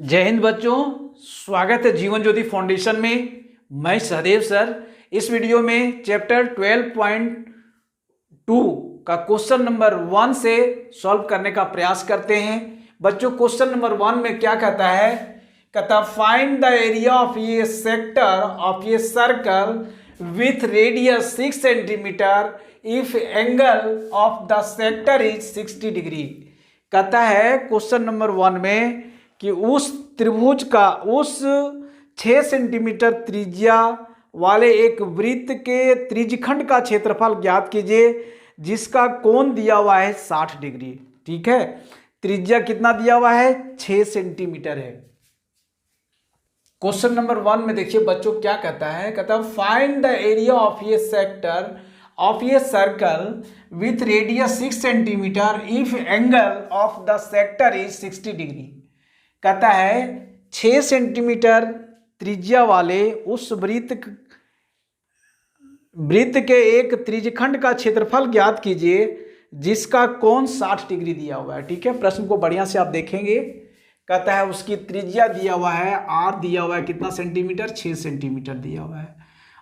जय हिंद बच्चों, स्वागत है जीवन ज्योति फाउंडेशन में। मैं सहदेव सर इस वीडियो में चैप्टर 12.2 का क्वेश्चन नंबर 1 से सॉल्व करने का प्रयास करते हैं। बच्चों, क्वेश्चन नंबर 1 में क्या कहता है? कहता find the area of A sector of a circle with radius 6 centimetre if angle of the sector is 60 degree. कहता है क्वेश्चन नंबर 1 में कि उस त्रिभुज का उस 6 सेंटीमीटर त्रिज्या वाले एक वृत्त के त्रिज्यखंड का क्षेत्रफल ज्ञात कीजिए जिसका कोण दिया हुआ है 60 डिग्री। ठीक है, त्रिज्या कितना दिया हुआ है? 6 सेंटीमीटर है। क्वेश्चन नंबर 1 में देखिए बच्चों क्या कहता है? कहता है find the area of A sector of a circle with radius 6 centimetre if angle of the sector is 60 degree. कहता है 6 सेंटीमीटर त्रिज्या वाले उस वृत्त के एक त्रिज्यखंड का क्षेत्रफल ज्ञात कीजिए जिसका कोण 60 डिग्री दिया हुआ है। ठीक है, प्रश्न को बढ़िया से आप देखेंगे। कहता है उसकी त्रिज्या दिया हुआ है, आर दिया हुआ है कितना सेंटीमीटर? 6 सेंटीमीटर दिया हुआ है।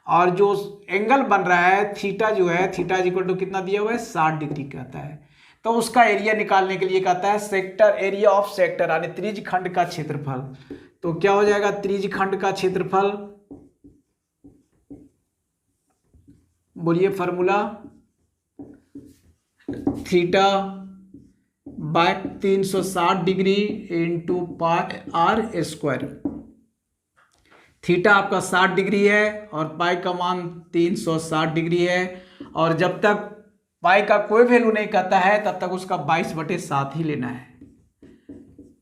और जो एंगल बन रहा है थीटा जो है, थीटा इज इक्वल टू कितना दिया हुआ है? 60 डिग्री कहता है। तो उसका एरिया निकालने के लिए कहता है सेक्टर एरिया ऑफ सेक्टर यानी त्रिज्यखंड का क्षेत्रफल। तो क्या हो जाएगा? त्रिज्यखंड का क्षेत्रफल, बोलिए formula, theta by 360 degree into pi are square. Theta आपका 60 डिग्री है और पाई का मान 360 डिग्री है। और जब तक पाई का कोई वैल्यू नहीं कहता है तब तक उसका 22/7 ही लेना है।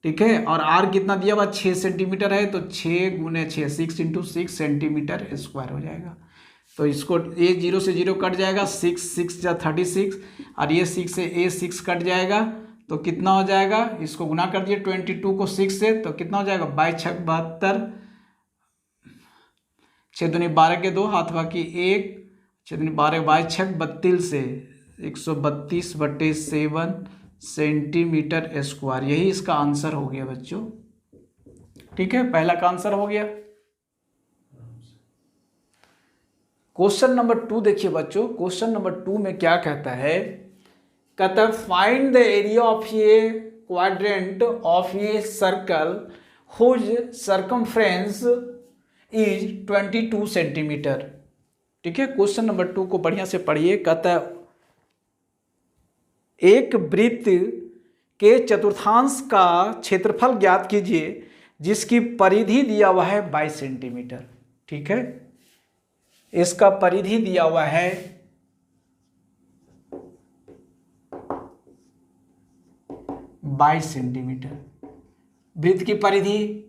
ठीक है, और आर कितना दिया हुआ? 6 सेंटीमीटर है, तो 6 गुने 6 6 इंटू 6 सेंटीमीटर स्क्वायर हो जाएगा। तो इसको ए 0 से 0 कट जाएगा, 6 6 जा 36 और ये 6 से ए 6 कट जाएगा। तो कितना हो जाएगा? इसको गुना कर दिए 22 को 6 से, तो कितना हो जाएगा? 22 6 72, 6 दूनी 12 के 2 हाथ बाकी 1, 6 दूनी 12 22 6 32 से 132/7 सेंटीमीटर स्क्वायर। यही इसका आंसर हो गया बच्चों। ठीक है, पहला का आंसर हो गया। क्वेश्चन नंबर 2 देखिए बच्चों। क्वेश्चन नंबर 2 में क्या कहता है? कहता है find the area of a quadrant of a circle whose circumference is 22 centimetre. ठीक है, क्वेश्चन नंबर 2 को बढ़िया से पढ़िए। कहता है एक वृत्त के चतुर्थांश का क्षेत्रफल ज्ञात कीजिए जिसकी परिधि दिया हुआ है 22 सेंटीमीटर। ठीक है, इसका परिधि दिया हुआ है 22 सेंटीमीटर। वृत्त की परिधि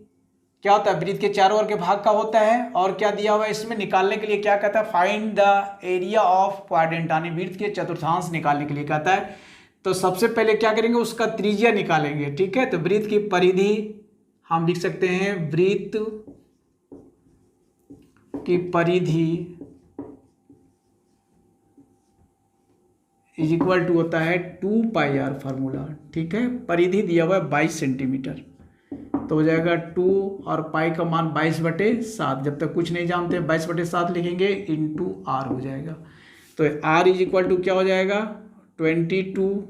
क्या होता है? वृत्त के चारों ओर के भाग का होता है। और क्या दिया हुआ है इसमें? निकालने के लिए क्या कहता है? Find the area of quadrant यानी वृत्त के चतुर्थांश निकालने के लिए कहता है। तो सबसे पहले क्या करेंगे? उसका त्रिज्या निकालेंगे। ठीक है, तो वृत्त की परिधि हम लिख सकते हैं, वृत्त की परिधि इज इक्वल टू होता है 2 पाई आर फॉर्मूला। ठीक है, परिधि दिया हुआ है 22 सेंटीमीटर, तो हो जाएगा 2 और पाई का मान 22/7। जब तक कुछ नहीं जानते 22/7 लिखेंगे इंटू आर हो जाएगा। तो आर इज इक्वल टू क्या हो जाएगा? 22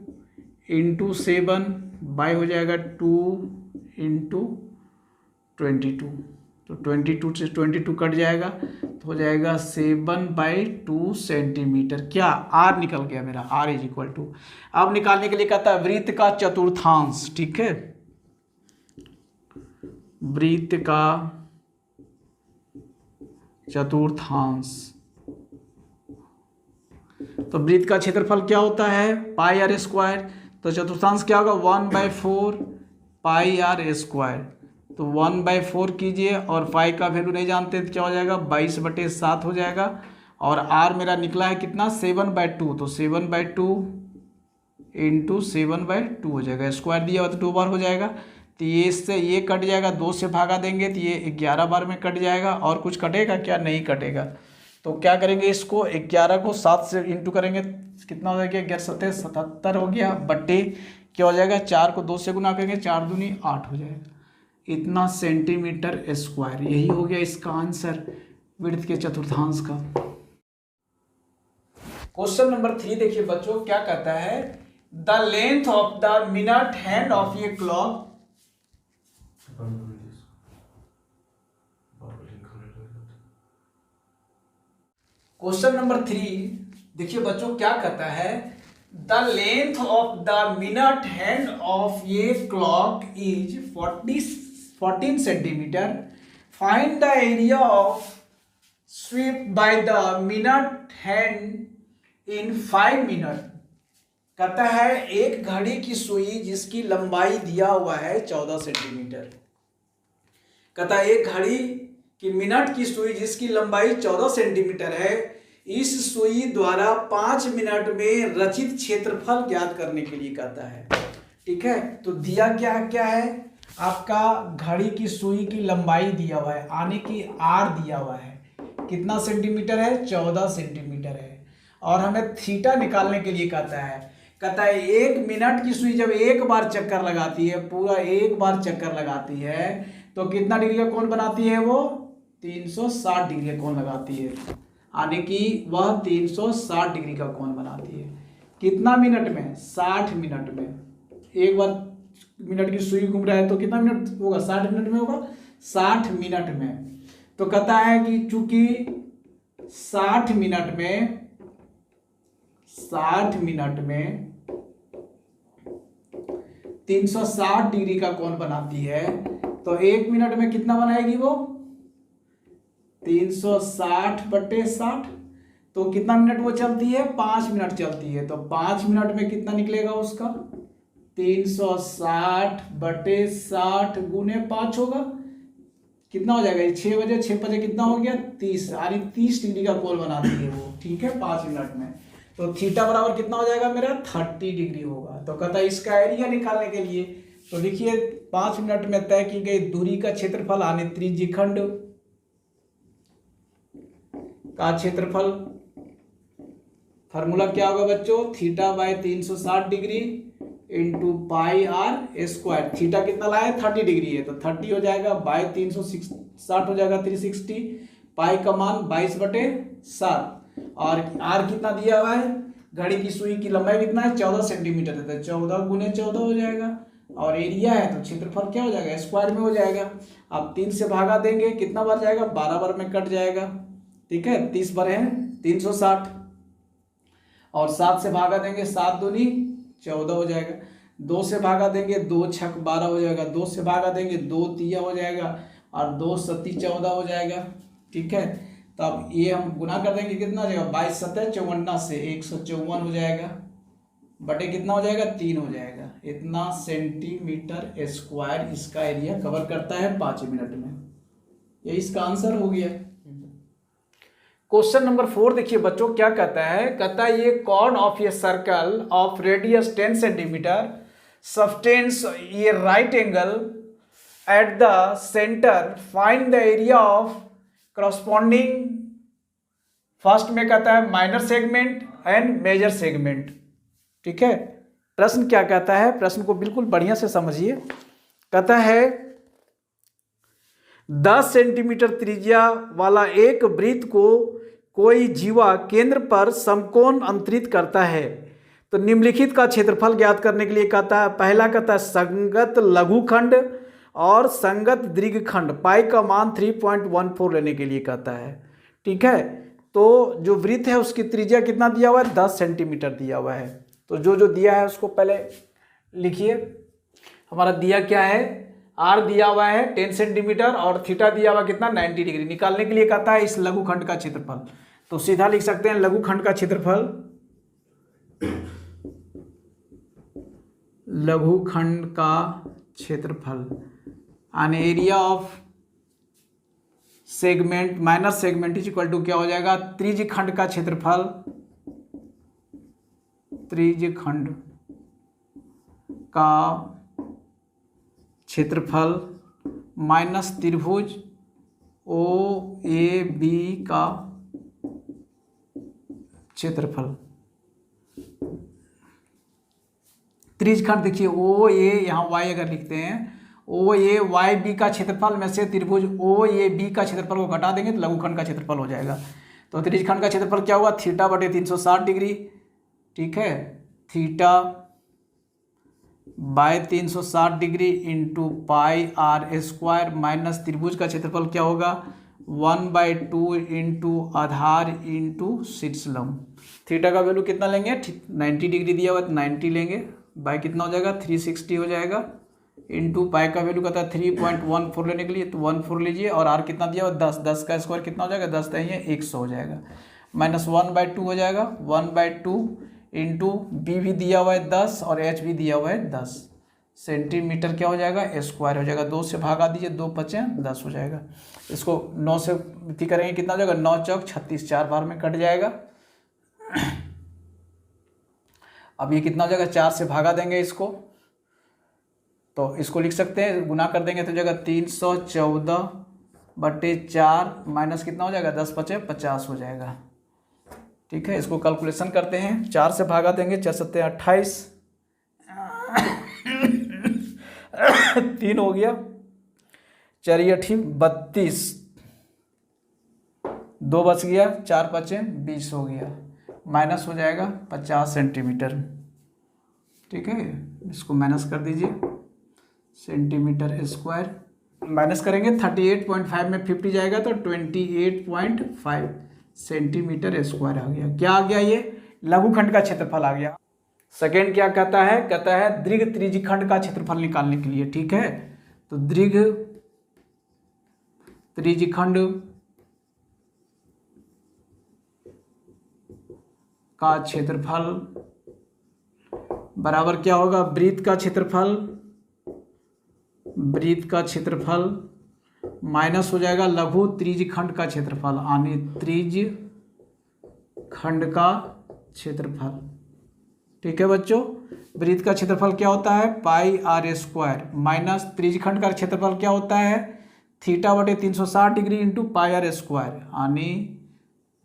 इंटू 7 बाई हो जाएगा 2 इंटू 22। तो 22 से 22 कट जाएगा तो हो जाएगा 7/2 सेंटीमीटर। क्या? आर निकल गया मेरा, आर इज इक्वल टू। अब निकालने के लिए कहता है वृत्त का चतुर्थांश। ठीक है, वृत्त का चतुर्थांश। तो वृत्त का क्षेत्रफल क्या होता है? Pi are square. तो चतुर्थांश क्या होगा? 1/4 पाई आर स्क्वायर। तो 1/4 कीजिए और पाई का वैल्यू नहीं जानते तो क्या हो जाएगा? 22/7 हो जाएगा। और आर मेरा निकला है कितना? 7/2। तो 7/2 इंटू 7/2 हो जाएगा। स्क्वायर दिया हुआ तो 2 बार हो जाएगा। तो ये इससे ये कट जाएगा, 2 से भागा देंगे तो ये 11 बार में कट जाएगा। और कुछ कटेगा क्या? नहीं कटेगा। तो क्या करेंगे? इसको 11 को 7 से इंटू करेंगे, कितना हो जाएगा? 11 7 77 हो गया, बट्टे क्या हो जाएगा? 4 को 2 से गुना करेंगे, 4 दूनी 8 हो जाएगा। इतना सेंटीमीटर स्क्वायर। यही हो गया इसका आंसर विड्थ के चतुर्थांश का। क्वेश्चन नंबर 3 देखिए बच्चों क्या कहता है, the length of the minute hand of a clock. Question number 3 देखिए बच्चों क्या कहता है, the length of the minute hand of a clock is 14 centimetre. Find the area of swept by the minute hand in 5 minute. कहता है एक घड़ी की सुई जिसकी लंबाई दिया हुआ है 14 सेंटीमीटर। कहता है एक घड़ी की मिनट की सुई जिसकी लंबाई 14 सेंटीमीटर है, इस सुई द्वारा 5 मिनट में रचित क्षेत्रफल ज्ञात करने के लिए कहता है। ठीक है, तो दिया क्या है आपका, घड़ी की सुई की लंबाई दिया हुआ है, आने की आर दिया हुआ है, कितना सेंटीमीटर है, 14 सेंटीमीटर है। और हमें थीटा निकालने के लिए कहता है एक मिनट की सुई जब एक बार चक्कर लगाती है, पूरा एक बार चक्कर लगाती है, तो कितना डिग्री का कोण बनाती है, वो 360 डिग्री का कोण लगाती है, आने की वह 360 डिग्री का कोण बनाती है। कितना मिनट में, 60 मिनट में। एक बार मिनट की सुई घूम रहा है तो कितना मिनट होगा, 60 मिनट में होगा, 60 मिनट में। तो कहता है कि चूंकि 60 मिनट में 360 डिग्री का कोण बनाती है, तो 1 मिनट में कितना बनाएगी वो, 360/60। तो कितना मिनट वो चलती है, 5 मिनट चलती है। तो 5 मिनट में कितना निकलेगा उसका, 360/60 गुने 5 होगा, कितना हो जाएगा, 6 बजे 6 बजे कितना हो गया, 30, यानी 30 डिग्री का कोण बनाती है वो। ठीक है, 5 मिनट में। तो थीटा बराबर कितना हो जाएगा मेरा, 30 डिग्री होगा। तो कहता है इसका एरिया निकालने के लिए, तो देखिए 5 मिनट में तय की गई दूरी का क्षेत्रफल आने त्रिज्यखंड का क्षेत्रफल, फार्मूला क्या होगा बच्चों, theta by 360 degree into pi are square. Theta कितना लाया, 30 डिग्री है, तो 30 हो जाएगा, बाय 360 हो जाएगा 360, पाई का मान 22/7, और आर कितना दिया हुआ है, घड़ी की सुई की लंबाई कितना है, 14 सेंटीमीटर है, तो 14 गुने 14 हो जाएगा, और एरिया है तो क्षेत्रफल क्या हो जाएगा, स्क्वायर में हो जाएगा। अब 3 से भागा देंगे, कितना बार जाएगा, 12 बार में कट जाएगा। ठीक है, 30 बार है 360, और 7 से भागा देंगे, 7 दूनी 14 हो जाएगा। 2 से भागा देंगे, 2 छक 12 हो जाएगा। 2 से भागा देंगे, 2 तिया हो जाएगा, और 2 सती 14 हो जाएगा। ठीक है, तो अब ये हम गुना कर देंगे, कितना हो जाएगा, 22 सतह 54 से 154 हो जाएगा, बटे कितना हो जाएगा, 3 हो जाएगा। इतना सेंटीमीटर स्क्वायर इसका एरिया कवर करता है 5 मिनट में। ये इसका आंसर हो गया। क्वेश्चन नंबर 4 देखिए बच्चों क्या कहता है, ये chord of a circle of radius 10 centimetre sustains ये right angle at the centre, find the area of corresponding. First में कहता है minor segment and major segment. ठीक है, प्रश्न क्या कहता है, प्रश्न को बिल्कुल बढ़िया से समझिए। कहता है 10 सेंटीमीटर त्रिज्या वाला एक वृत्त को कोई जीवा केंद्र पर समकोण अंतरित करता है, तो निम्नलिखित का क्षेत्रफल ज्ञात करने के लिए कहता है। पहला कहता है संगत लघुखंड और संगत दीर्घखंड, पाई का मान 3.14 लेने के लिए कहता है। ठीक है, तो जो वृत्त है उसकी त्रिज्या कितना दिया हुआ है, 10 सेंटीमीटर दिया हुआ है। तो जो दिया है उसको पहले लिखिए। हमारा दिया क्या है, आर दिया हुआ है 10 सेंटीमीटर और थीटा दिया हुआ कितना, 90 डिग्री। निकालने के लिए कहता है इस लघुखंड का क्षेत्रफल, तो सीधा लिख सकते हैं लघुखंड का क्षेत्रफल, लघुखंड का क्षेत्रफल and area of segment minor segment is equal to क्या हो जाएगा, त्रिज्यखंड का क्षेत्रफल, त्रिज्यखंड का क्षेत्रफल माइनस त्रिभुज ओ ए बी का क्षेत्रफल। त्रिज्यखंड देखिए ओ ए, यहाँ वाई अगर लिखते हैं, ओ ए वाई बी का क्षेत्रफल में से त्रिभुज ओ ए बी का क्षेत्रफल को घटा देंगे तो लघुखंड का क्षेत्रफल हो जाएगा। तो त्रिभुजखंड का क्षेत्रफल क्या होगा, थीटा बटे 360 डिग्री, ठीक है, theta by 360 degree into pi are square minus त्रिभुज का क्षेत्रफल क्या होगा 1/2 इंटू आधार इंटू शीर्षलंब। थीटा का वैल्यू कितना लेंगे, 90 डिग्री दिया हुआ 90 लेंगे, बाय कितना हो जाएगा 360 हो जाएगा, इंटू पाई का वैल्यू कहता है 3.14 लेने के लिए तो 14 लीजिए, और आर कितना दिया हुआ 10, 10 का स्क्वायर कितना हो जाएगा 10 नहीं है 100 हो जाएगा, माइनस 1/2 हो जाएगा, 1/2 इंटू बी भी दिया हुआ है 10 और एच भी दिया हुआ है 10 सेंटीमीटर क्या हो जाएगा स्क्वायर हो जाएगा। 2 से भागा दीजिए, 2 पचे 10 हो जाएगा। इसको 9 से विधि करेंगे कितना हो जाएगा 9 चौक 36, 4 बार में कट जाएगा। अब ये कितना हो जाएगा 4 से भागा देंगे इसको, तो इसको लिख सकते हैं, गुना कर देंगे तो हो जाएगा 314/4 माइनस कितना हो जाएगा 10 पचे 50 हो जाएगा, ठीक है। इसको कैलकुलेशन करते हैं, 4 से भागा देंगे, 4 सत्ते 28, 3 हो गया, 4 8 32, 2 बच गया, 4 पचे 20 हो गया, माइनस हो जाएगा 50 सेंटीमीटर, ठीक है। इसको माइनस कर दीजिए, सेंटीमीटर स्क्वायर माइनस करेंगे 38.5 में 50 जाएगा तो 28.5 सेंटीमीटर स्क्वायर आ गया। क्या आ गया, ये लघुखंड का क्षेत्रफल आ गया। सेकेंड क्या कहता है, कहता है दीर्घ त्रिज्यखंड का क्षेत्रफल निकालने के लिए, ठीक है। तो दीर्घ त्रिज्यखंड का क्षेत्रफल बराबर क्या होगा, वृत्त का क्षेत्रफल, वृत्त का क्षेत्रफल माइनस हो जाएगा लघु त्रिज्यखंड का क्षेत्रफल, यानी त्रिज्यखंड का क्षेत्रफल, ठीक है बच्चों। वृत्त का क्षेत्रफल क्या होता है पाई आर स्क्वायर माइनस त्रिज्यखंड का क्षेत्रफल क्या होता है थीटा बटे 360 degree into pi are square, यानी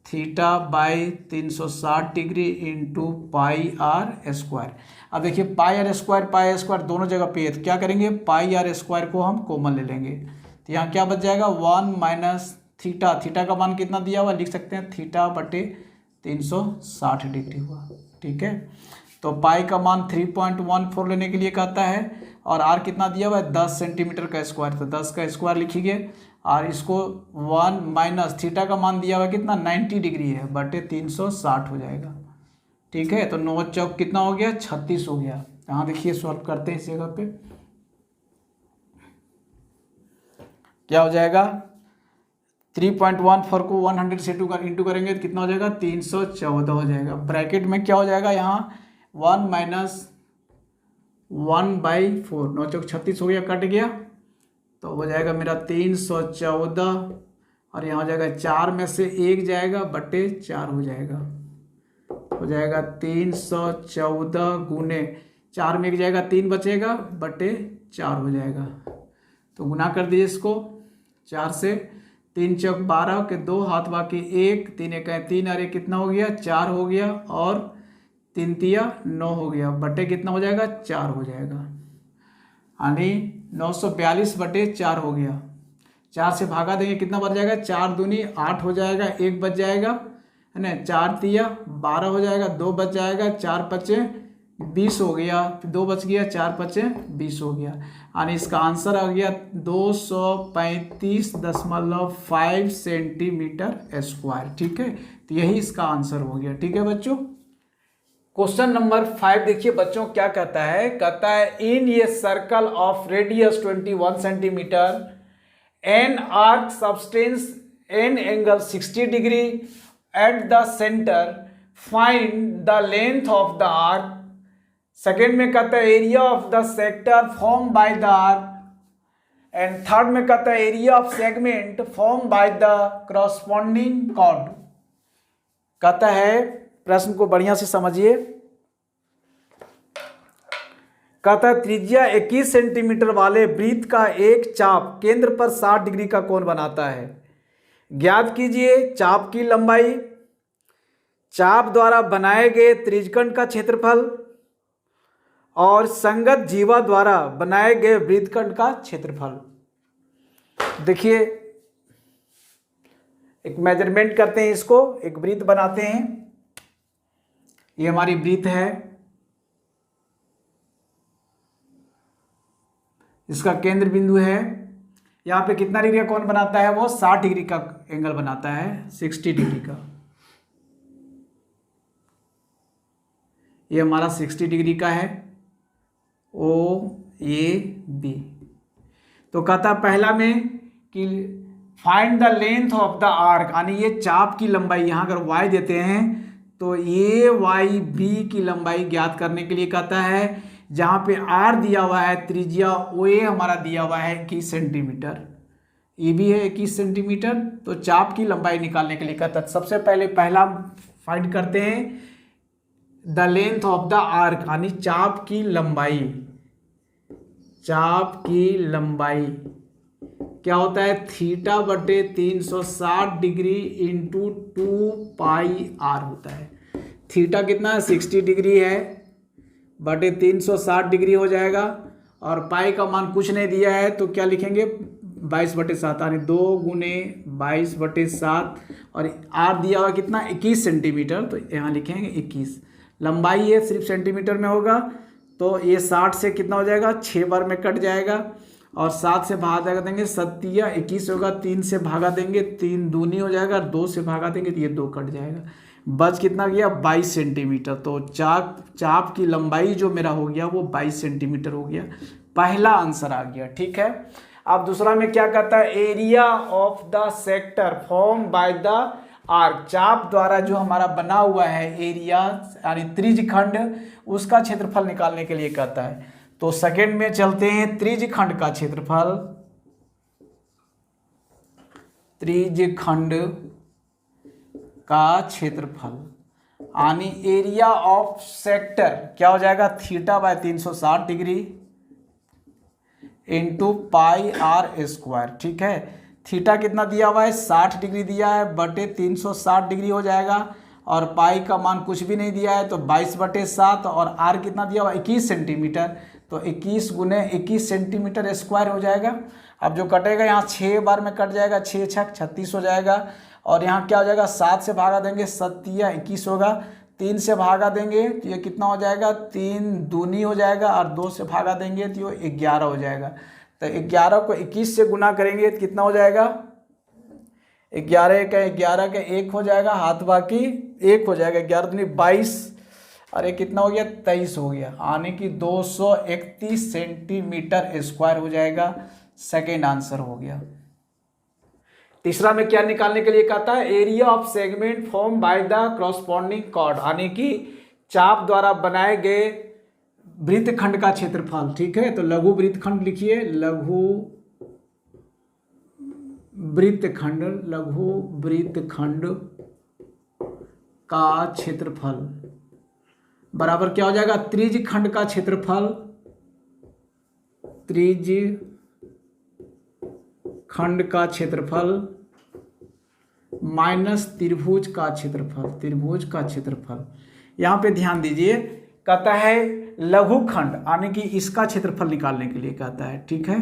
theta by 360 degree into pi are square. अब देखिए पाई आर स्क्वायर दोनों जगह पे है, तो क्या करेंगे पाई आर स्क्वायर को हम कॉमन ले लेंगे, तो यहाँ क्या बच जाएगा 1 माइनस थीटा, थीटा का मान कितना दिया हुआ लिख सकते हैं थीटा बटे 360 डिग्री हुआ, ठीक है। तो पाई का मान 3.14 लेने के लिए कहता है, और आर कितना दिया हुआ है 10 सेंटीमीटर का स्क्वायर, तो 10 का स्क्वायर लिखिए, और इसको 1 माइनस थीटा का मान दिया हुआ कितना 90 डिग्री है बटे 360 हो जाएगा, ठीक है। तो 9 चौक कितना हो गया 36 हो गया। यहाँ देखिए सॉल्व करते हैं इस जगह पे, क्या हो जाएगा 3.14 को 100 से इंटू करेंगे तो कितना हो जाएगा 314 हो जाएगा। ब्रैकेट में क्या हो जाएगा यहाँ 1 माइनस 1/4, 9 चौक 36 हो गया, कट गया, तो हो जाएगा मेरा 314, और यहाँ हो जाएगा 4 में से 1 जाएगा बटे 4 हो जाएगा, हो जाएगा 314 गुने 4 में 1 जाएगा 3 बचेगा बटे 4 हो जाएगा। तो गुना कर दीजिए इसको 4 से, 3 चौक 12 के 2 हाथ बाकी 1, 3 एक 3 और 1 कितना हो गया 4 हो गया, और 3 तिया 9 हो गया बटे कितना हो जाएगा 4 हो जाएगा, यानी 942 बटे 4 हो गया। 4 से भागा देंगे कितना बच जाएगा 4 दूनी 8 हो जाएगा, 1 बच जाएगा है ना, 4 तिया 12 हो जाएगा, 2 बच जाएगा, 4 पचे 20 हो गया, 2 बच गया, 4 पचे 20 हो गया, यानी इसका आंसर आ गया 235.5 सेंटीमीटर स्क्वायर, ठीक है। तो यही इसका आंसर हो गया, ठीक है बच्चों। क्वेश्चन नंबर 5 देखिए बच्चों क्या कहता है, कहता है in a circle of radius 21 centimetre an arc subtends an angle 60 degree at the centre find the length of the arc. Second में कहता है area of the sector form by the arc, and third में कहता है area of segment form by the corresponding chord. कहता है प्रश्न को बढ़िया से समझिए, कहता है त्रिज्या 21 सेंटीमीटर वाले वृत्त का एक चाप केंद्र पर 60 डिग्री का कोण बनाता है। ज्ञात कीजिए चाप की लंबाई, चाप द्वारा बनाए गए त्रिज्यखंड का क्षेत्रफल और संगत जीवा द्वारा बनाए गए वृत्तखंड का क्षेत्रफल। देखिए एक मेजरमेंट करते हैं, इसको एक वृत्त बनाते हैं। ये हमारी वृत्त है, इसका केंद्र बिंदु है। यहाँ पे कितना डिग्री का कोण बनाता है वो? 60 डिग्री का एंगल बनाता है, 60 डिग्री का। ये हमारा 60 डिग्री का है, ओ ए बी। तो कहता पहला में कि find the length of the arc, यानी ये चाप की लंबाई। यहाँ अगर y देते हैं तो ये वाई बी की लंबाई ज्ञात करने के लिए कहता है। जहाँ पे r दिया हुआ है, त्रिज्या ओ ए हमारा दिया हुआ है 21 सेंटीमीटर, ये भी है 21 सेंटीमीटर। तो चाप की लंबाई निकालने के लिए कहता है। सबसे पहले पहला फाइंड करते हैं the length of the arc, यानी चाप की लंबाई। चाप की लंबाई क्या होता है? थीटा बटे 360 डिग्री इंटू 2 पाई आर होता है। थीटा कितना है? 60 डिग्री है, बटे 360 डिग्री हो जाएगा। और पाई का मान कुछ नहीं दिया है तो क्या लिखेंगे? 22/7, यानी 2 गुने 22/7। और आर दिया हुआ कितना? 21 सेंटीमीटर, तो यहाँ लिखेंगे 21। लंबाई है सिर्फ सेंटीमीटर में होगा, तो ये 60 से कितना हो जाएगा? 6 बार में कट जाएगा। और 7 से भागा देंगे, 7 या 21 होगा, 3 से भागा देंगे, 3 दूनी हो जाएगा, 2 से भागा देंगे तो ये 2 कट जाएगा। बच कितना गया? 22 सेंटीमीटर। तो चाप की लंबाई जो मेरा हो गया वो 22 सेंटीमीटर हो गया। पहला आंसर आ गया, ठीक है। अब दूसरा में क्या कहता है? Area of the sector form by the arc, चाप द्वारा जो हमारा बना हुआ है एरिया यानी त्रिज्यखंड, उसका क्षेत्रफल निकालने के लिए कहता है। तो सेकंड में चलते हैं, त्रिज्यखंड का क्षेत्रफल। त्रिज्यखंड का क्षेत्रफल यानी एरिया ऑफ सेक्टर क्या हो जाएगा? Theta by 360 degree into pi are square, ठीक है। थीटा कितना दिया हुआ है? 60 डिग्री दिया है, बटे 360 डिग्री हो जाएगा। और पाई का मान कुछ भी नहीं दिया है तो 22/7। और आर कितना दिया हुआ? 21 सेंटीमीटर, तो 21 गुने 21 सेंटीमीटर स्क्वायर हो जाएगा। अब जो कटेगा यहाँ 6 बार में कट जाएगा, 6 छक 36 हो जाएगा। और यहाँ क्या हो जाएगा? 7 से भागा देंगे, 7 या 21 होगा, 3 से भागा देंगे तो ये कितना हो जाएगा? 3 दूनी हो जाएगा, और 2 से भागा देंगे तो ये 11 हो जाएगा। तो 11 को 21 से गुना करेंगे तो कितना हो जाएगा? 11 का 1 हो जाएगा, हाथ बाकी 1 हो जाएगा। 11 दूनी 22, और ये कितना हो गया? 23 हो गया, यानी कि 231 सेंटीमीटर स्क्वायर हो जाएगा। सेकेंड आंसर हो गया। तीसरा में क्या निकालने के लिए कहता है? Area of segment form by the corresponding chord, यानी कि चाप द्वारा बनाए गए वृत्तखंड का क्षेत्रफल, ठीक है। तो लघु वृत्तखंड लिखिए, लघु वृत्तखंड, लघु वृत्तखंड का क्षेत्रफल बराबर क्या हो जाएगा? त्रिज्यखंड का क्षेत्रफल, त्रिज्यखंड का क्षेत्रफल माइनस त्रिभुज का क्षेत्रफल, त्रिभुज का क्षेत्रफल। यहाँ पे ध्यान दीजिए, कहता है लघुखंड, यानी कि इसका क्षेत्रफल निकालने के लिए कहता है, ठीक है।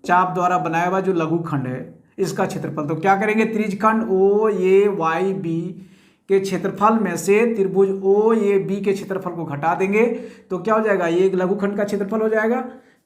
चाप द्वारा बनाया हुआ जो लघुखंड है इसका क्षेत्रफल। तो क्या करेंगे? त्रिज्यखंड ओ ए वाई बी के क्षेत्रफल में से त्रिभुज ओ ए बी के क्षेत्रफल को घटा देंगे तो क्या हो जाएगा? ये एक लघुखंड का क्षेत्रफल हो जाएगा।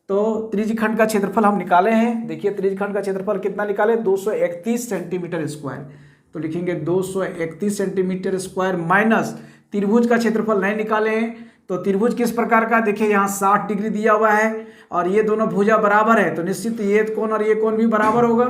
तो त्रिज्यखंड का क्षेत्रफल हम निकाले हैं। देखिए त्रिज्यखंड का क्षेत्रफल कितना निकाले? 231 सेंटीमीटर स्क्वायर। तो लिखेंगे 231 सेंटीमीटर स्क्वायर माइनस त्रिभुज का क्षेत्रफल नहीं निकाले हैं। तो त्रिभुज किस प्रकार का? देखिए यहाँ 60 डिग्री दिया हुआ है और ये दोनों भुजा बराबर है, तो निश्चित ये कोण और ये कोण भी बराबर होगा।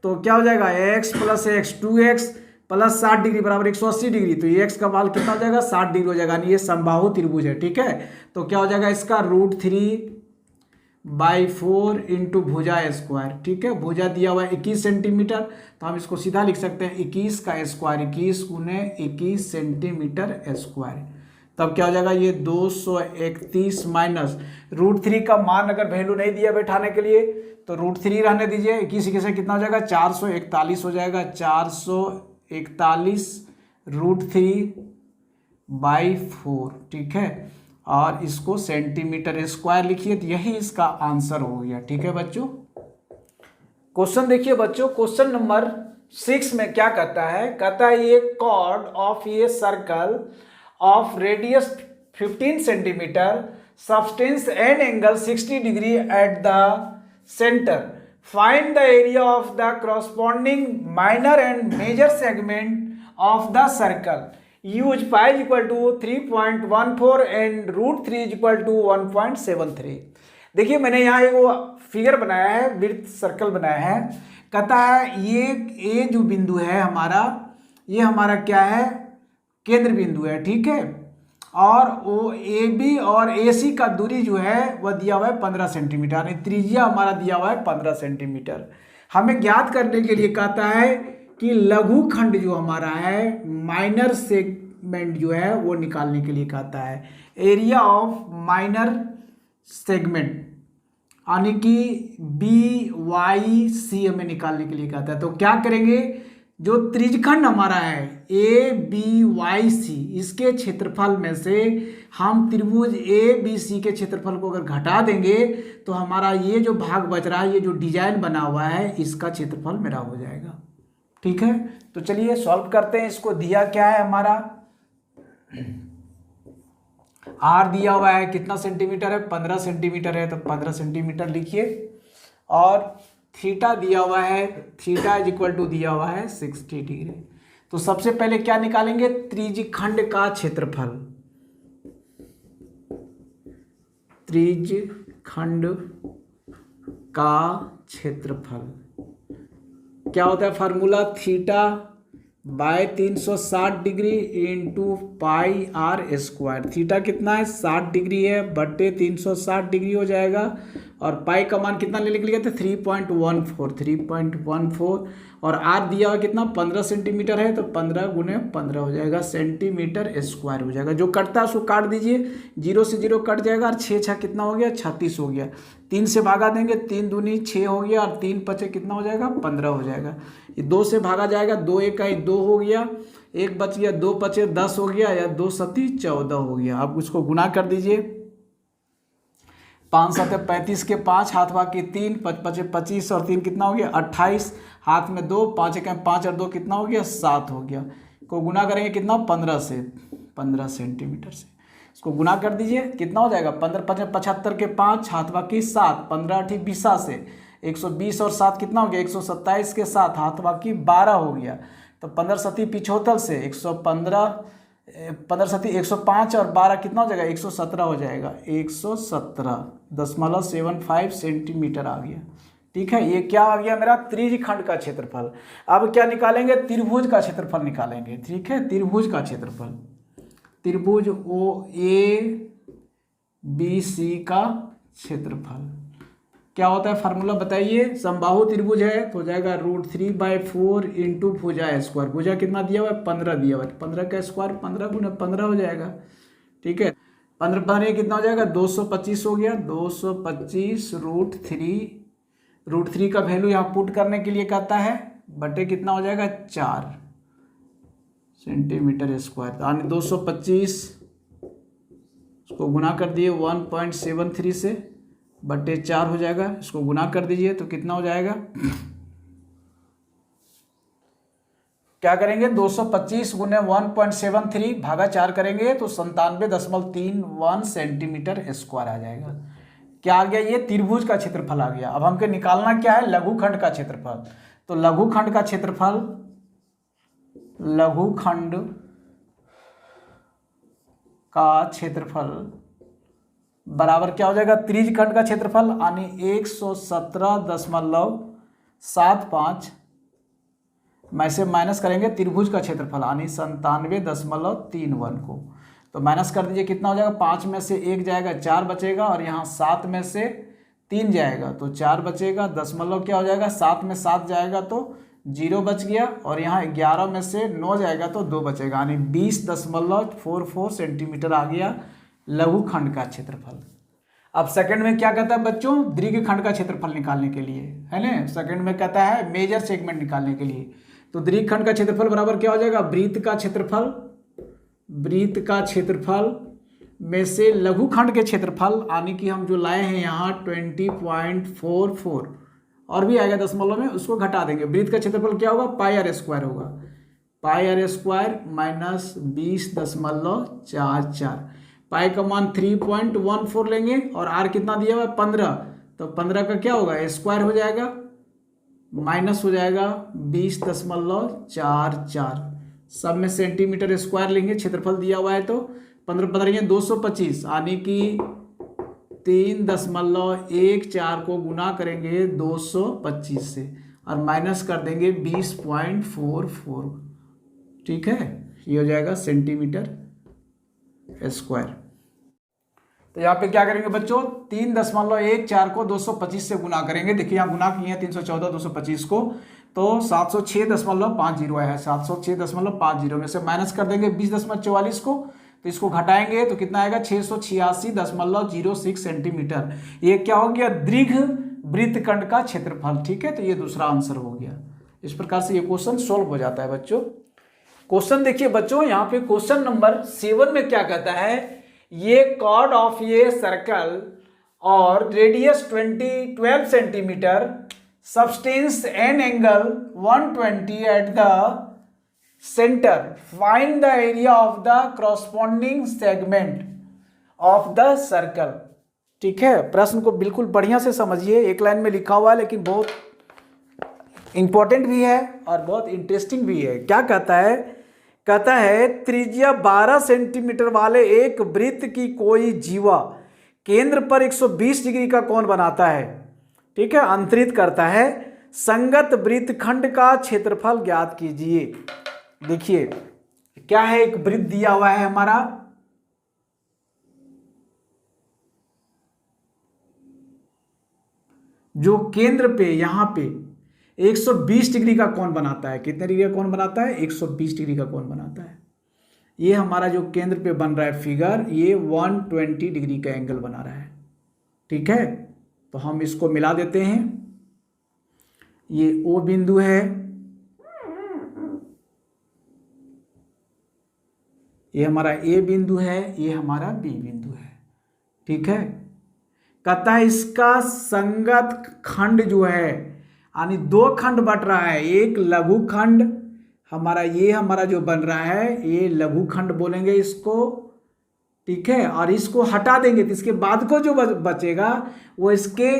तो क्या हो जाएगा? x + x 2x + 60 डिग्री बराबर 180 डिग्री। तो ये x का मान कितना हो जाएगा? 60 डिग्री हो जाएगा, यानी ये समबाहु त्रिभुज है, ठीक है। तो क्या हो जाएगा इसका? √3/4 इंटू भुजा स्क्वायर, ठीक है। भुजा दिया हुआ है 21 सेंटीमीटर, तो हम इसको सीधा लिख सकते हैं 21 का स्क्वायर, 21 गुने 21 सेंटीमीटर स्क्वायर। तब क्या हो जाएगा? ये 231 माइनस √3 का मान अगर वैल्यू नहीं दिया बैठाने के लिए तो √3 रहने दीजिए। 21 से कितना हो जाएगा? 441 हो जाएगा। 441 √3/4, ठीक है। और इसको सेंटीमीटर स्क्वायर लिखिए, तो यही इसका आंसर हो गया। ठीक है बच्चों। क्वेश्चन देखिए बच्चों, क्वेश्चन नंबर 6 में क्या कहता है, कहता है ये कॉर्ड ऑफ ये circle of radius 15 centimetre subtends an angle 60 degree at the centre, find the area of the corresponding minor and major segment of the circle, use pi equal to 3.14 and √3 equal to 1.73। देखिए मैंने यहाँ एक वो figure बनाया है, वृत्त circle बनाया है। कहता है ये जो बिंदु है हमारा, ये हमारा क्या है, केंद्र बिंदु है। ठीक है, और वो ए बी और ए सी का दूरी जो है वह दिया हुआ है 15 सेंटीमीटर, यानी त्रिज्या हमारा दिया हुआ है 15 सेंटीमीटर। हमें ज्ञात करने के लिए कहता है कि लघु खंड जो हमारा है, माइनर सेगमेंट जो है वो निकालने के लिए कहता है। एरिया ऑफ माइनर सेगमेंट यानी कि बी वाई सी हमें निकालने के लिए कहता है। तो क्या करेंगे, जो त्रिज्यखंड हमारा है ए बी वाई सी, इसके क्षेत्रफल में से हम त्रिभुज ए बी सी के क्षेत्रफल को अगर घटा देंगे तो हमारा ये जो भाग बच रहा है, ये जो डिजाइन बना हुआ है, इसका क्षेत्रफल मेरा हो जाएगा। ठीक है, तो चलिए सॉल्व करते हैं। इसको दिया क्या है हमारा, आर दिया हुआ है कितना सेंटीमीटर है, 15 सेंटीमीटर है, तो 15 सेंटीमीटर लिखिए। और थीटा दिया हुआ है, थीटा इज इक्वल टू दिया हुआ है 60 डिग्री। तो सबसे पहले क्या निकालेंगे, त्रिज्यखंड का क्षेत्रफल। त्रिज्यखंड का क्षेत्रफल क्या होता है, formula theta by 360 degree into pi are square. Theta कितना है, 60 डिग्री है, बट्टे 360 डिग्री हो जाएगा। और पाई का मान कितना लेने के लिए गए थे, 3.14। और आर दिया हुआ कितना, 15 सेंटीमीटर है, तो 15 गुने 15 हो जाएगा, सेंटीमीटर स्क्वायर हो जाएगा। जो कटता है उसको काट दीजिए, 0 से 0 कट जाएगा, और 6 6 कितना हो गया, 36 हो गया। 3 से भागा देंगे, 3 दूनी 6 हो गया, और 3 पचे कितना हो जाएगा, 15 हो जाएगा। ये 2 से भागा जाएगा, 2 1 2 हो गया, 1 बच गया, 2 पचे 10 हो गया, या 2 सती 14 हो गया। अब उसको गुना कर दीजिए, 5 7 35 के 5, हाथ बाकी 3, 5 5 25 और 3 कितना हो गया, 28, हाथ में 2, 5 1 5 और 2 कितना हो गया, 7 हो गया। को गुना करेंगे कितना, 15 से, 15 सेंटीमीटर से। इसको गुना कर दीजिए, कितना हो जाएगा, 15 5 75 के 5, हाथ बाकी 7, 15 8 20 से 120 और 7 कितना हो गया, 127 के 7, हाथ बाकी 12 हो गया। तो 15 सती 75 से 115, 15 सती 105 और 12 कितना हो जाएगा, 117 हो जाएगा, 117.75 सेंटीमीटर आ गया। ठीक है, ये क्या आ गया मेरा, त्रिज्यखंड का क्षेत्रफल। अब क्या निकालेंगे, त्रिभुज का क्षेत्रफल निकालेंगे। ठीक है, त्रिभुज का क्षेत्रफल, त्रिभुज ओ ए बी सी का क्षेत्रफल क्या होता है, फार्मूला बताइए। समबाहु त्रिभुज है तो हो जाएगा √3/4 इंटू भुजा स्क्वायर। भुजा कितना दिया हुआ है, 15 दिया हुआ है, 15 का स्क्वायर 15 गुना 15 हो जाएगा। ठीक है, 15 15 कितना हो जाएगा, 225 हो गया, 225 √3 का वैल्यू यहाँ पुट करने के लिए कहता है, बटे कितना हो जाएगा, 4 सेंटीमीटर स्क्वायर, यानी 225 उसको गुना कर दिए 1.73 से, बटे 4 हो जाएगा। इसको गुना कर दीजिए तो कितना हो जाएगा, क्या करेंगे, 225 गुने 1.73 भागा 4 करेंगे तो 97.31 सेंटीमीटर स्क्वायर आ जाएगा। क्या आ गया, ये त्रिभुज का क्षेत्रफल आ गया। अब हमको निकालना क्या है, लघुखंड का क्षेत्रफल। तो लघुखंड का क्षेत्रफल, लघुखंड का क्षेत्रफल बराबर क्या हो जाएगा, त्रिज्यखंड का क्षेत्रफल यानी 117.75 में से माइनस करेंगे त्रिभुज का क्षेत्रफल यानी 97.31 को, तो माइनस कर दीजिए, कितना हो जाएगा, 5 में से 1 जाएगा, 4 बचेगा, और यहाँ 7 में से 3 जाएगा तो 4 बचेगा, दशमलव क्या हो जाएगा, 7 में 7 जाएगा तो 0 बच गया, और यहाँ 11 में से 9 जाएगा तो 2 बचेगा, यानी 20.44 सेंटीमीटर आ गया लघुखंड का क्षेत्रफल। अब सेकंड में क्या कहता है बच्चों, दीर्घखंड का क्षेत्रफल निकालने के लिए, है ना। सेकंड में कहता है मेजर सेगमेंट निकालने के लिए। तो दीर्घखंड का क्षेत्रफल बराबर क्या हो जाएगा, वृत्त का क्षेत्रफल, वृत्त का क्षेत्रफल में से लघुखंड के क्षेत्रफल यानी कि हम जो लाए हैं यहाँ 20.44 और भी आएगा दशमलव में, उसको घटा देंगे। वृत्त का क्षेत्रफल क्या होगा, पाई आर स्क्वायर होगा, पाई आर स्क्वायर माइनस 20.44। पाई का मान 3.14 लेंगे और आर कितना दिया हुआ है 15, तो 15 का क्या होगा स्क्वायर हो जाएगा, माइनस हो जाएगा 20.44। सब में सेंटीमीटर स्क्वायर लेंगे, क्षेत्रफल दिया हुआ है तो 15 225 यानी कि 3.14 को गुना करेंगे 225 से और माइनस कर देंगे 20.44। ठीक है, ये हो जाएगा सेंटीमीटर स्क्वायर। तो यहाँ पे क्या करेंगे बच्चों, 3.14 को 225 से गुना करेंगे। देखिए यहाँ गुना किए हैं 314 225 को, तो 706.50 है, 706.50 में से माइनस कर देंगे 20.44 को, तो इसको घटाएंगे तो कितना आएगा 686.06 सेंटीमीटर। ये क्या हो गया, दीर्घ वृत्तखंड का क्षेत्रफल। ठीक है, तो ये दूसरा आंसर हो गया। इस प्रकार से ये क्वेश्चन सोल्व हो जाता है बच्चों। क्वेश्चन देखिए बच्चों, यहाँ पे क्वेश्चन नंबर 7 में क्या कहता है, ये कॉर्ड ऑफ ये सर्कल और radius 12 centimetre substance an angle 120 eight the centre, find the area of the corresponding segment of the circle. ठीक है, प्रश्न को बिल्कुल बढ़िया से समझिए, एक लाइन में लिखा हुआ है लेकिन बहुत इंपॉर्टेंट भी है और बहुत इंटरेस्टिंग भी है। क्या कहता है, कहता है त्रिज्या 12 सेंटीमीटर वाले एक वृत्त की कोई जीवा केंद्र पर 120 डिग्री का कोण बनाता है। ठीक है, अंतरित करता है, संगत वृत्तखंड का क्षेत्रफल ज्ञात कीजिए। देखिए क्या है, एक वृत्त दिया हुआ है हमारा, जो केंद्र पे यहां पे 120 डिग्री का कोण बनाता है। कितने डिग्री का कोण बनाता है, 120 डिग्री का कोण बनाता है। ये हमारा जो केंद्र पे बन रहा है फिगर, ये 120 डिग्री का एंगल बना रहा है। ठीक है, तो हम इसको मिला देते हैं। ये ओ बिंदु है, ये हमारा ए बिंदु है, ये हमारा बी बिंदु है। ठीक है, कहता है इसका संगत खंड जो है, यानी दो खंड बट रहा है, एक लघु खंड हमारा, ये हमारा जो बन रहा है ये लघु खंड बोलेंगे इसको। ठीक है, और इसको हटा देंगे तो इसके बाद को जो बचेगा वो इसके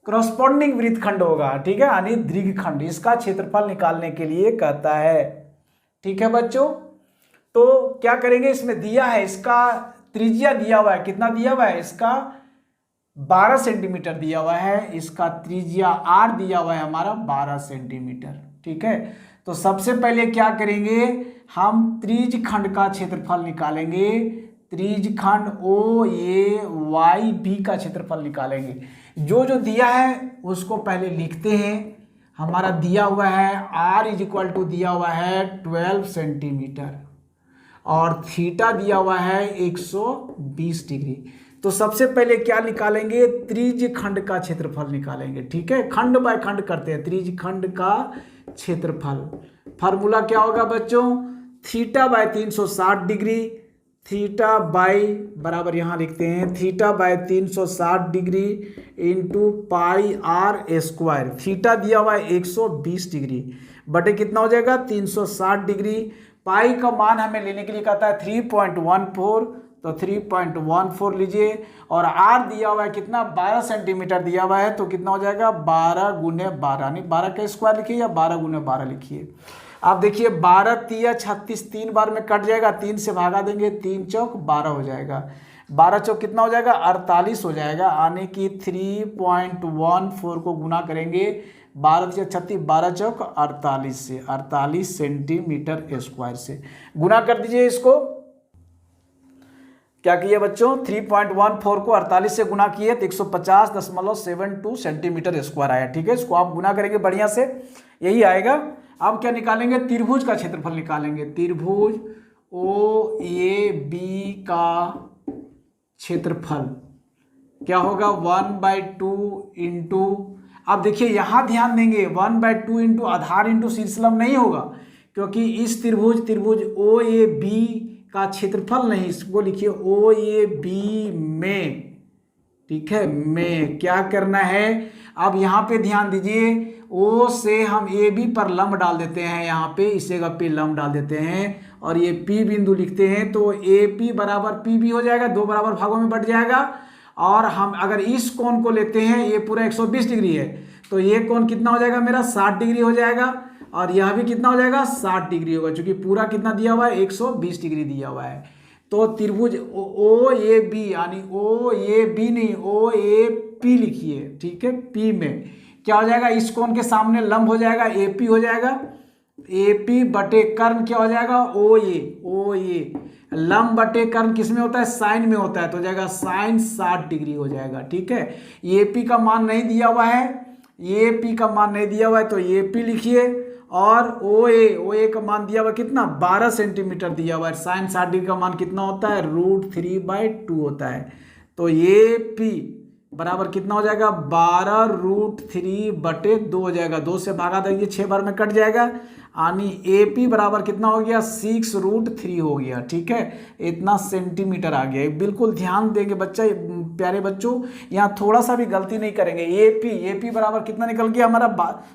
कॉरस्पॉन्डिंग वृत्तखंड होगा। ठीक है, यानी दीर्घ खंड, इसका क्षेत्रफल निकालने के लिए कहता है। ठीक है बच्चों, तो क्या करेंगे, इसमें दिया है इसका त्रिज्या दिया हुआ है, कितना दिया हुआ है, इसका 12 सेंटीमीटर दिया हुआ है, इसका त्रिज्या आर दिया हुआ है हमारा 12 सेंटीमीटर। ठीक है, तो सबसे पहले क्या करेंगे, हम त्रिज्य खंड का क्षेत्रफल निकालेंगे, त्रिज्य खंड ओ ए वाई बी का क्षेत्रफल निकालेंगे। जो जो दिया है उसको पहले लिखते हैं। हमारा दिया हुआ है आर इज इक्वल टू दिया हुआ है 12 सेंटीमीटर और थीटा दिया हुआ है 120 डिग्री। तो सबसे पहले क्या निकालेंगे, त्रिज्य खंड का क्षेत्रफल निकालेंगे। ठीक है, खंड बाय खंड करते हैं, त्रिज्य खंड का क्षेत्रफल। फार्मूला क्या होगा बच्चों, theta by 360 degree, theta by बराबर यहाँ लिखते हैं theta by 360 degree into pi are square. Theta दिया हुआ है 120 डिग्री बटे कितना हो जाएगा 360 डिग्री। पाई का मान हमें लेने के लिए कहता है 3.14, तो 3.14 लीजिए, और आर दिया हुआ है कितना 12 सेंटीमीटर दिया हुआ है, तो कितना हो जाएगा 12 गुने 12, यानी 12 का स्क्वायर लिखिए या 12 गुने 12 लिखिए। आप देखिए 12 तिया 36, 3 बार में कट जाएगा, 3 से भागा देंगे, 3 चौक 12 हो जाएगा, 12 चौक कितना हो जाएगा 48 हो जाएगा, यानी कि 3.14 को गुना करेंगे 12 तिया 36, 12 चौक 48 से, 48 सेंटीमीटर स्क्वायर से गुना कर दीजिए। इसको क्या किए बच्चों, 3.14 को 48 से गुना किए तो 150.72 सेंटीमीटर स्क्वायर आया। ठीक है, इसको आप गुना करेंगे बढ़िया से, यही आएगा। अब क्या निकालेंगे, त्रिभुज का क्षेत्रफल निकालेंगे। त्रिभुज ओ ए बी का क्षेत्रफल क्या होगा 1/2 इंटू, अब देखिए यहां ध्यान देंगे 1/2 इंटू आधार इंटू शीर्षलंब नहीं होगा, क्योंकि इस त्रिभुज ओ ए बी का क्षेत्रफल नहीं, इसको लिखिए ओ ए बी में, ठीक है, में क्या करना है। अब यहाँ पे ध्यान दीजिए, ओ से हम ए बी पर लंब डाल देते हैं, यहाँ पे इस जगह पे लंब डाल देते हैं और ये पी बिंदु लिखते हैं, तो ए पी बराबर पी बी हो जाएगा, दो बराबर भागों में बट जाएगा। और हम अगर इस कोण को लेते हैं, ये पूरा 120 डिग्री है, तो ये कोण कितना हो जाएगा मेरा 60 डिग्री हो जाएगा, और यह भी कितना हो जाएगा 60 डिग्री होगा, क्योंकि पूरा कितना दिया हुआ है 120 डिग्री दिया हुआ है। तो त्रिभुज ओ ए बी, यानी ओ ए बी नहीं, ओ ए पी लिखिए, ठीक है, पी में क्या हो जाएगा, इस कोण के सामने लंब हो जाएगा ए पी हो जाएगा, ए पी बटे कर्ण क्या हो जाएगा ओ ए, ओ ए लंब बटे कर्ण किस में होता है, साइन में होता है, तो हो जाएगा साइन 60 डिग्री हो जाएगा, ठीक है। ए पी का मान नहीं दिया हुआ है, ए पी का मान नहीं दिया हुआ है, तो ए पी लिखिए, और ओ ए का मान दिया हुआ कितना 12 सेंटीमीटर दिया हुआ है, साइन 60 डिग्री का मान कितना होता है √3/2 होता है, तो ए पी बराबर कितना हो जाएगा 12√3/2 हो जाएगा, 2 से भागा देंगे 6 बार में कट जाएगा, यानी ए पी बराबर कितना हो गया 6√3 हो गया, ठीक है, इतना सेंटीमीटर आ गया। बिल्कुल ध्यान देंगे बच्चा, प्यारे बच्चों, यहाँ थोड़ा सा भी गलती नहीं करेंगे। ए पी बराबर कितना निकल गया हमारा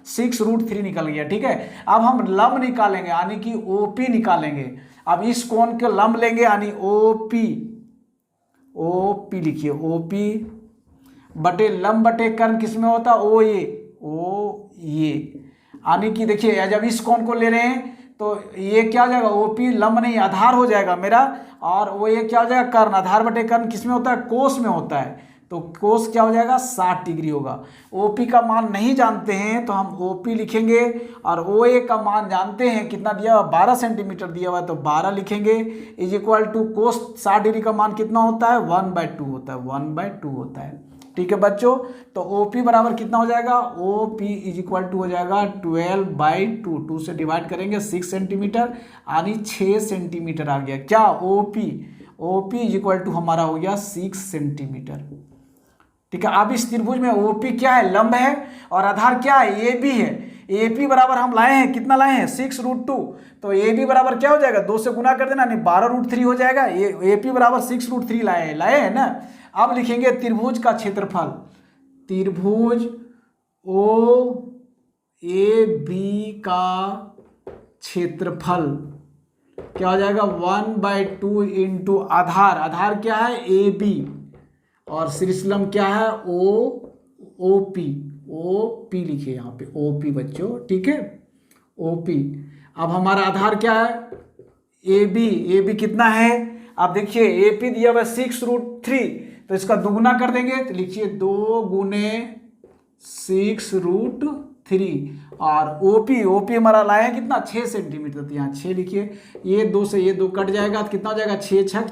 6√3 निकल गया, ठीक है। अब हम लंब निकालेंगे, यानी कि ओ पी निकालेंगे। अब इस कोण के लंब लेंगे, यानी ओ पी लिखिए, ओ पी बटे लंब बटे कर्ण किसमें होता है ओ ये, यानी कि देखिए जब इस कोण को ले रहे हैं तो ये क्या हो जाएगा ओपी लंब नहीं आधार हो जाएगा मेरा, और वो ये क्या हो जाएगा कर्ण, आधार बटे कर्ण किसमें होता है कोस में होता है, तो कोस क्या हो जाएगा 60 डिग्री होगा। ओपी का मान नहीं जानते हैं तो हम ओपी लिखेंगे, और ओ ए का मान जानते हैं कितना दिया हुआ 12 सेंटीमीटर दिया हुआ है, तो 12 लिखेंगे is equal to cos 60 degree का मान कितना होता है 1/2 होता है, 1/2 होता है, ठीक है बच्चों। तो OP बराबर कितना हो जाएगा, OP इज इक्वल टू हो जाएगा 12/2, 2 से डिवाइड करेंगे 6 सेंटीमीटर, यानी 6 सेंटीमीटर आ गया क्या OP इज इक्वल टू हमारा हो गया 6 सेंटीमीटर, ठीक है। अब इस त्रिभुज में OP क्या है लंब है, और आधार क्या है AB है। AP बराबर हम लाए हैं, कितना लाए हैं 6√2, तो AB बराबर क्या हो जाएगा 2 से गुना कर देना, नहीं 12√3 हो जाएगा। ये AP बराबर 6√3 लाए हैं ना। अब लिखेंगे त्रिभुज का क्षेत्रफल, त्रिभुज OAB का क्षेत्रफल क्या हो जाएगा 1/2 इंटू आधार क्या है AB, और श्रीशलम क्या है OP लिखिए यहाँ पे OP बच्चों, ठीक है OP। अब हमारा आधार क्या है AB कितना है, आप देखिए AP दिया हुआ 6√3, तो इसका दुगुना कर देंगे, तो लिखिए 2 गुने 6√3, और OP हमारा लाया है कितना 6 सेंटीमीटर, तो यहाँ 6 लिखिए, ये 2 से ये 2 कट जाएगा तो कितना हो जाएगा 6 ×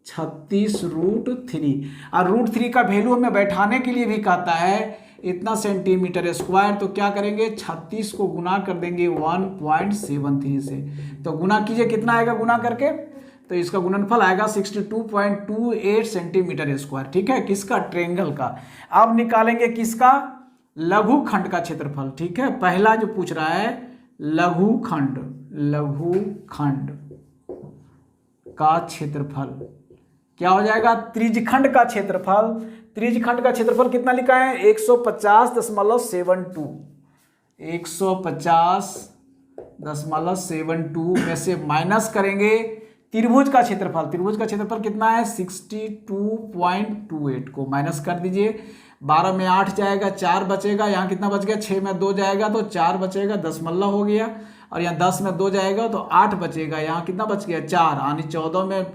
36√3, और √3 का वैल्यू हमें बैठाने के लिए भी कहता है इतना सेंटीमीटर स्क्वायर, तो क्या करेंगे 36 को गुना कर देंगे 1.73 से, तो गुना कीजिए कितना आएगा गुना करके, तो इसका गुणनफल आएगा 62.28 सेंटीमीटर स्क्वायर, ठीक है, किसका ट्रायंगल का। अब निकालेंगे किसका लघुखंड का क्षेत्रफल, ठीक है। पहला जो पूछ रहा है लघुखंड का क्षेत्रफल क्या हो जाएगा, त्रिज्यखंड का क्षेत्रफल कितना लिखा है 150.72, 150.72 में से माइनस करेंगे त्रिभुज का क्षेत्रफल कितना है 62.28 को माइनस कर दीजिए, 12 में 8 जाएगा 4 बचेगा, यहाँ कितना बच गया 6 में 2 जाएगा तो 4 बचेगा, 10 मल्ला हो गया, और यहाँ 10 में 2 जाएगा तो 8 बचेगा, यहाँ कितना बच गया 4, यानी 14 में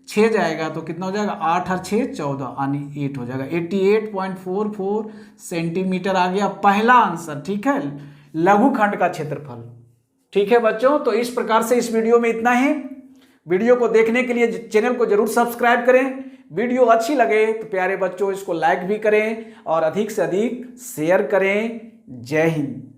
6 जाएगा तो कितना हो जाएगा 8 और 6 14, यानी 8 हो जाएगा, 88.44 सेंटीमीटर आ गया पहला आंसर, ठीक है, लघुखंड का क्षेत्रफल, ठीक है बच्चों। तो इस प्रकार से इस वीडियो में इतना ही। वीडियो को देखने के लिए चैनल को जरूर सब्सक्राइब करें, वीडियो अच्छी लगे तो प्यारे बच्चों इसको लाइक भी करें और अधिक से अधिक शेयर करें। जय हिंद।